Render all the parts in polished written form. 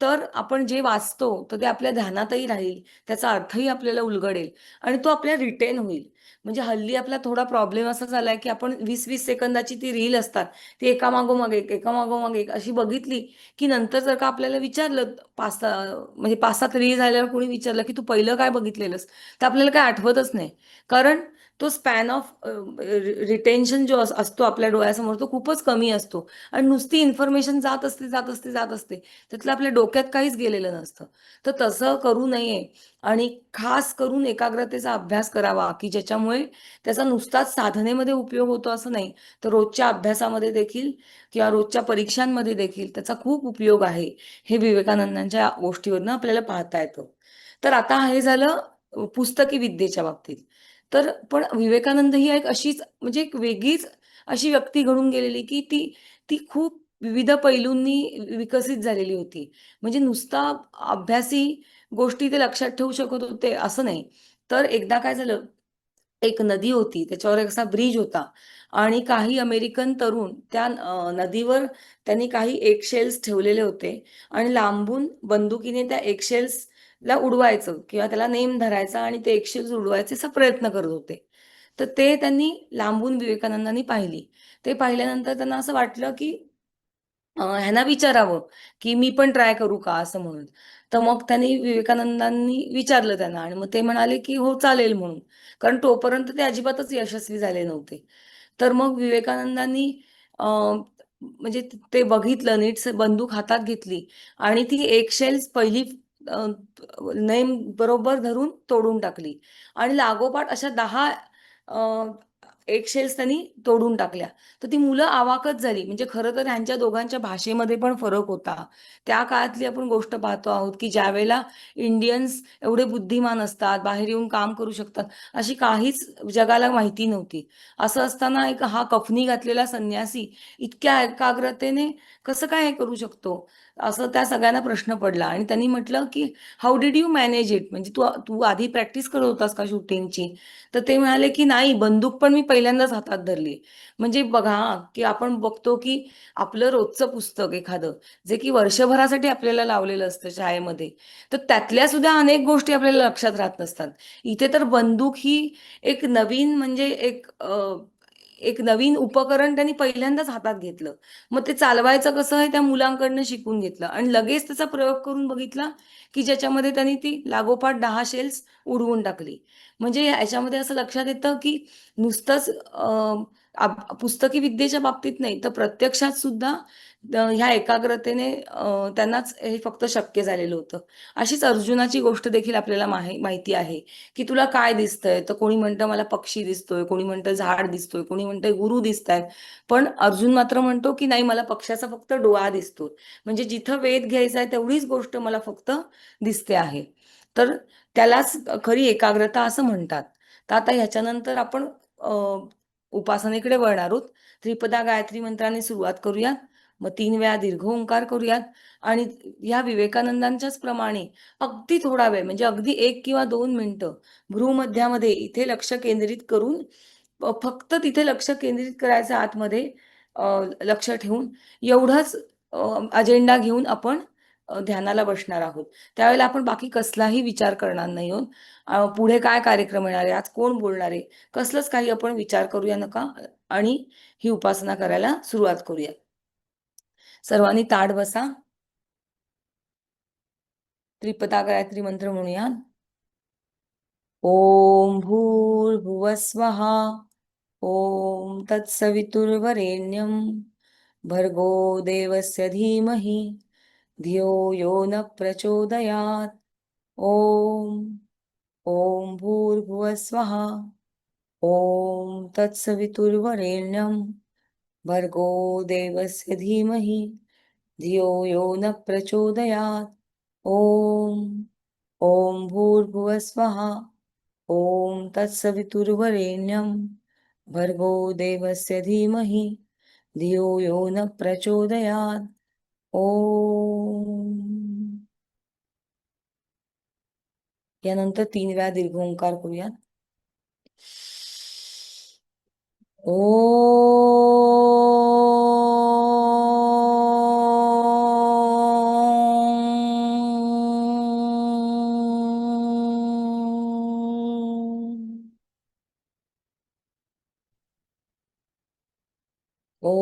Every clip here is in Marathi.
तर आपण जे वाचतो तर ते आपल्या ध्यानातही राहील, त्याचा अर्थही आपल्याला उलगडेल आणि तो आपल्या रिटेन होईल. म्हणजे हल्ली आपला थोडा प्रॉब्लेम असा झालाय, की आपण 20-20 सेकंदाची ती रील असतात, ती एकामागोमाग एक, एकामागोमाग एक अशी बघितली, की नंतर जर का आपल्याला विचारलं 5-6 म्हणजे 5-7 रील झाल्यावर कोणी विचारलं, की "तू पहिलं काय बघितलेलंस?" तर आपल्याला काही आठवतच नाही. कारण तो स्पॅन ऑफ रिटेन्शन जो असतो आपल्या डोळ्यासमोर तो खूपच कमी असतो आणि नुसती इन्फॉर्मेशन जात असते, जात असते, जात असते. त्यातलं आपल्या डोक्यात काहीच गेलेलं नसतं. तर तसं करू नये आणि खास करून एकाग्रतेचा अभ्यास करावा, की ज्याच्यामुळे त्याचा नुसताच साधनेमध्ये उपयोग होतो असं नाही, तर रोजच्या अभ्यासामध्ये देखील किंवा रोजच्या परीक्षांमध्ये देखील त्याचा खूप उपयोग आहे. हे विवेकानंदांच्या गोष्टीवरनं आपल्याला पाहता येतं. तर आता हे झालं पुस्तकी विद्येच्या बाबतीत. तर पण विवेकानंद ही एक अशीच म्हणजे एक वेगळीच अशी व्यक्ती घडून गेलेली, की ती ती खूप विविध पैलूंनी विकसित झालेली होती. म्हणजे नुसता अभ्यासी गोष्टी ते लक्षात ठेवू शकत होते असं नाही. तर एकदा काय झालं, एक नदी होती, त्याच्यावर एक असा ब्रिज होता आणि काही अमेरिकन तरुण त्या नदीवर त्यांनी काही एगशेल्स ठेवलेले होते आणि लांबून बंदुकीने त्या एगशेल्सला उडवायचं किंवा त्याला नेम धरायचा आणि ते एगशेल्स उडवायचे असा प्रयत्न करत होते. तर ते त्यांनी लांबून विवेकानंदांनी पाहिली. ते पाहिल्यानंतर त्यांना असं वाटलं, की ह्यांना विचारावं, की "मी पण ट्राय करू का?" असं म्हणून. तर मग त्यांनी विवेकानंदांनी विचारलं त्यांना आणि मग ते म्हणाले, की "हो, चालेल" म्हणून. कारण तोपर्यंत ते अजिबातच यशस्वी झाले नव्हते. तर मग विवेकानंदांनी म्हणजे ते बघितलं नीट बंदूक हातात घेतली आणि ती एगशेल्स पहिली अ, नेम बरोबर धरून तोडून टाकली आणि लागोपाठ अशा 10 एगशेल्स त्यांनी तोडून टाकल्या. तर ती मुलं अवाकच झाली. म्हणजे खरं तर ह्यांच्या दोघांच्या भाषेमध्ये पण फरक होता. त्या काळातली आपण गोष्ट पाहतो आहोत, की ज्यावेळेला इंडियन्स एवढे बुद्धिमान असतात, बाहेर येऊन काम करू शकतात, अशी काहीच जगाला माहिती नव्हती. असं असताना एक हा कफनी घातलेला संन्यासी इतक्या एकाग्रतेने कसं काय हे करू शकतो? असं त्या सगळ्यांना प्रश्न पडला आणि त्यांनी म्हटलं, की "how did you manage it?" म्हणजे "तू तू आधी प्रॅक्टिस करत होतास का शूटिंगची?" तर ते म्हणाले, की "नाही, बंदूक पण मी पहिल्यांदाच हातात धरली." म्हणजे बघा हां, की आपण बघतो, की आपलं रोजचं पुस्तक एखादं, जे की वर्षभरासाठी आपल्याला लावलेलं असतं शाळेमध्ये, तर त्यातल्या सुद्धा अनेक गोष्टी आपल्याला लक्षात राहत नसतात. इथे तर बंदूक ही एक नवीन म्हणजे एक नवीन उपकरण त्यांनी पहिल्यांदाच हातात घेतलं. मग ते चालवायचं कसं आहे त्या मुलांकडनं शिकून घेतलं आणि लगेच त्याचा प्रयोग करून बघितला, की ज्याच्यामध्ये त्यांनी ती लागोपाठ 10 शेल्स उडवून टाकली. म्हणजे याच्यामध्ये असं लक्षात येतं, की नुसतंच पुस्तकी विद्येच्या बाबतीत नाही, तर प्रत्यक्षात सुद्धा ह्या एकाग्रतेने त्यांनाच हे फक्त शक्य झालेलं होतं. अशीच अर्जुनाची गोष्ट देखील आपल्याला माहिती आहे, की तुला काय दिसतंय? तर कोणी म्हणतं मला पक्षी दिसतोय, कोणी म्हणतं झाड दिसतोय, कोणी म्हणतंय गुरु दिसतायत. पण अर्जुन मात्र म्हणतो, की नाही मला पक्षाचा फक्त डोळा दिसतोय. म्हणजे जिथं वेध घ्यायचा आहे तेवढीच गोष्ट मला फक्त दिसते आहे. तर त्यालाच खरी एकाग्रता असं म्हणतात. तर आता ह्याच्यानंतर आपण उपासनेकडे वळणार आहोत. त्रिपदा गायत्री मंत्राने सुरुवात करूयात. मग 3 वेळा दीर्घ ओंकार करूयात आणि ह्या विवेकानंदांच्याच प्रमाणे अगदी थोडा वेळ म्हणजे अगदी 1 किंवा 2 मिनिटं भ्रूमध्यामध्ये इथे लक्ष केंद्रित करून फक्त तिथे लक्ष केंद्रित करायचं आतमध्ये अ, लक्ष ठेवून एवढाच अजेंडा घेऊन आपण ध्यानाला बसणार आहोत. त्यावेळेला आपण बाकी कसलाही विचार करणार नाही आहोत. पुढे काय कार्यक्रम येणार आहे, आज कोण बोलणार आहे, कसलंच काही आपण विचार करूया नका आणि ही उपासना करायला सुरुवात करूया. सर्वांनी ताठ बसा. त्रिपदा गायत्री मंत्र म्हणूया. ओम भूर्भुवः स्वः. ओम तत्सवितुर्वरेण्यं भर्गो देवस्य धीमहि धियो यो न प्रचोदयात्. ओम ओम भूर्भुवः स्वः. ओम तत्सवितुर्वरेण्यं भर्गो देवस्य धीमहि धियो यो न प्रचोदयात्. ओम ओम भूर्भुवः स्वः. ओम तत्सवितुर्वरेण्यं भर्गो देवस्य धीमहि धियो यो न प्रचोदयात्. ओम. यानंतर 3 वेळा दीर्घ ओंकार करूयात. ओ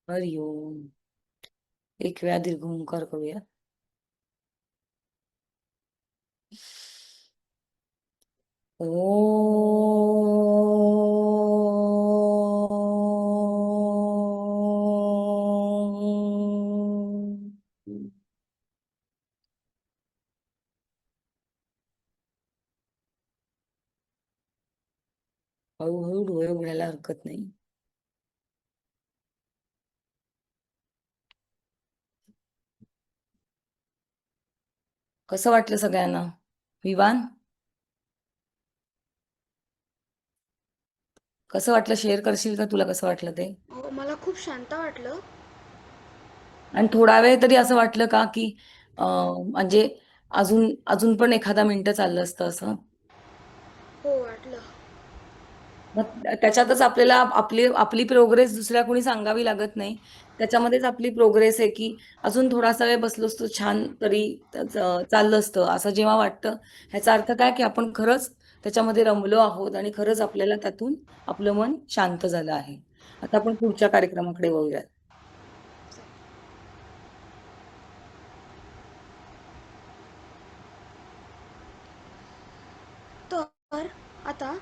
हरिओम. एक वेळा दीर्घ ओंकार करूया. ओम. हळूहळू डोळे उघडायला हरकत नाही. कसं वाटलं सगळ्यांना? विवान, कसं वाटलं? शेअर करशील का तुला कसं वाटलं ते? हो, मला खूप शांत वाटलं. आणि थोडा वेळ तरी असं वाटलं का की म्हणजे अजून अजून पण एखादा मिनिटं चाललं असतं असं? हो, वाटलं. मग त्याच्यातच आपल्याला आपली आपली प्रोग्रेस दुसऱ्या कोणी सांगावी लागत नाही. त्याच्यामध्येच आपली प्रोग्रेस आहे की अजून थोडासा वेळ बसलो असतो छान तरी चाललं असतं असं जेव्हा वाटतं. ह्याचा अर्थ काय की आपण खरंच त्याच्यामध्ये रमलो आहोत आणि खरंच आपल्याला त्यातून आपलं मन शांत झालं आहे. आता आपण पुढच्या कार्यक्रमाकडे वळूयात. तर आता